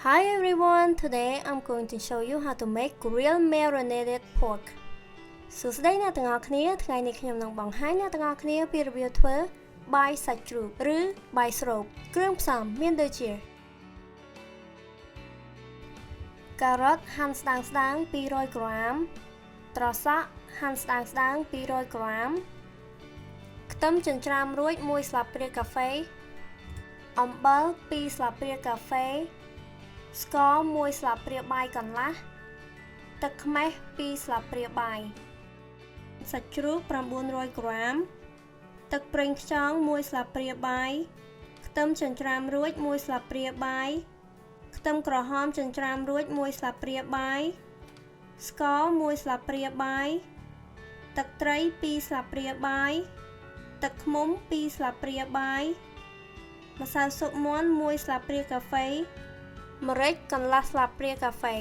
Hi everyone, today I'm going to show you how to make grilled marinated pork. សួស្តីអ្នកទាំងអស់គ្នាថ្ងៃនេះខ្ញុំនឹងបង្ហាញអ្នកទាំងអស់គ្នាពីរបៀបធ្វើបាយសាច់ជ្រូកឬបាយស្រូបគ្រឿងផ្សំមានដូចជាការ៉ុតហាន់ស្ដើងៗ200ក្រាមត្រសក់ហាន់ស្ដើងៗ200ក្រាមខ្ទឹមចិញ្ច្រាំរួច1ស្លាបព្រាកាហ្វេអំបិល2ស្លាបព្រាកាហ្វេស្ករ1ស្លាបព្រាបាយកន្លះទឹកខ្មេះ2ស្លាបព្រាបាយសាច់ជ្រូក900ក្រាមទឹកប្រេងខ្យង1ស្លាបព្រាបាយខ្ទឹមចិញ្ច្រាំរួច1ស្លាបព្រាបាយខ្ទឹមក្រហមចិញ្ច្រាំរួច1ស្លាបព្រាបាយស្ករ1ស្លាបព្រាបាយទឹកត្រី2ស្លាបព្រាបាយទឹកឃ្មុំ2ស្លាបព្រាបាយម្សៅស៊ុបមាន់1ស្លាបព្រាកាហ្វេម្រេចកន្លះស្លាបព្រាកាហ្វេ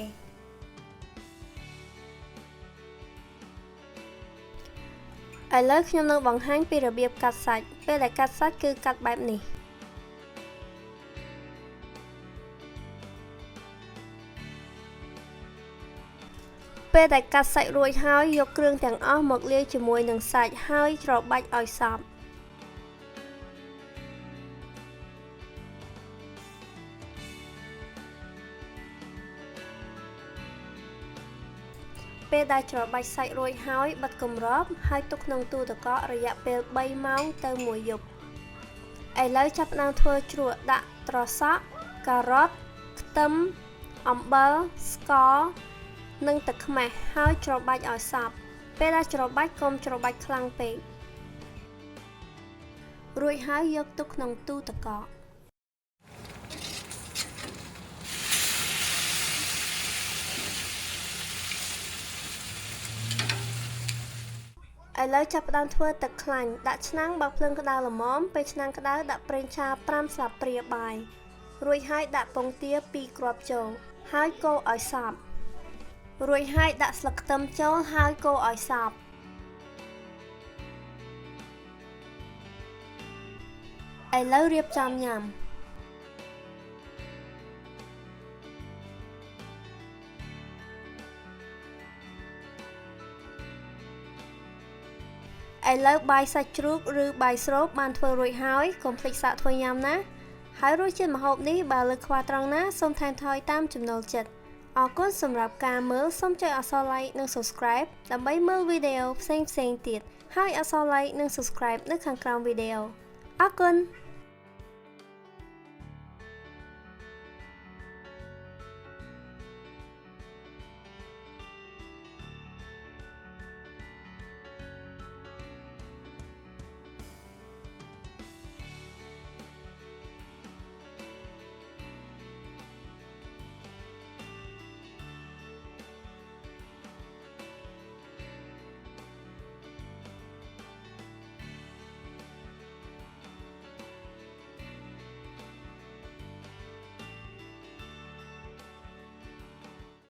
ឥឡូវខ្ញុំនឹងបង្ហាញពីរបៀបកាត់សាច់ពេលដែលកាត់សាច់គឺកាត់បែបនេះពេលដែលកាត់សាច់រួចហើយយកគ្រឿងទាំងអស់មកលាយជាមួយនឹងសាច់ហើយច្របាច់ឲ្យសព្វពេលដែលច្របាច់សាច់រួចហើយបិទគម្របហើយទុកក្នុងទូទឹកកករយៈពេល3ម៉ោងទៅ1យប់ឥឡូវចាប់ផ្ដើមធ្វើជ្រក់ដាក់ត្រសក់ការ៉ុតខ្ទឹមអំបិលស្ករនិងទឹកខ្មេះហើយច្របាច់ឲ្យសព្វពេលដែលច្របាច់កុំច្របាច់ខ្លាំងពេករួចហើយយកទុកក្នុងទូទឹកកកឥឡូវចាប់ផ្ដើមធ្វើទឹកខ្លាញ់ដាក់ឆ្នាំងបើកភ្លើងក្តៅល្មមពេលឆ្នាំងក្តៅដាក់ប្រេងឆា5ស្លាបព្រាបាយរួចហើយដាក់ពងទា2គ្រាប់ចូលហើយកូរឲ្យសព្វរួចហើយដាក់ស្លឹកខ្ទឹមចូលហើយកូរឲ្យសព្វឥឡូវរៀបចំញ៉ាំឥឡូវបាយសាច់ជ្រូកឬបាយស្រូបបានធ្វើរួចហើយកុំភ្លេចសាកធ្វើញ៉ាំណាហើយរសជាតិម្ហូបនេះបើលើខ្វះត្រង់ណាសូមថែមថយតាមចំណូលចិត្តអរគុណសម្រាប់ការមើលសូមចុចអក្សរ like និង subscribe ដើម្បីមើលវីដេអូផ្សេងៗទៀតហើយអក្សរ like និង subscribe នៅខាងក្រោមវីដេអូអរគុណ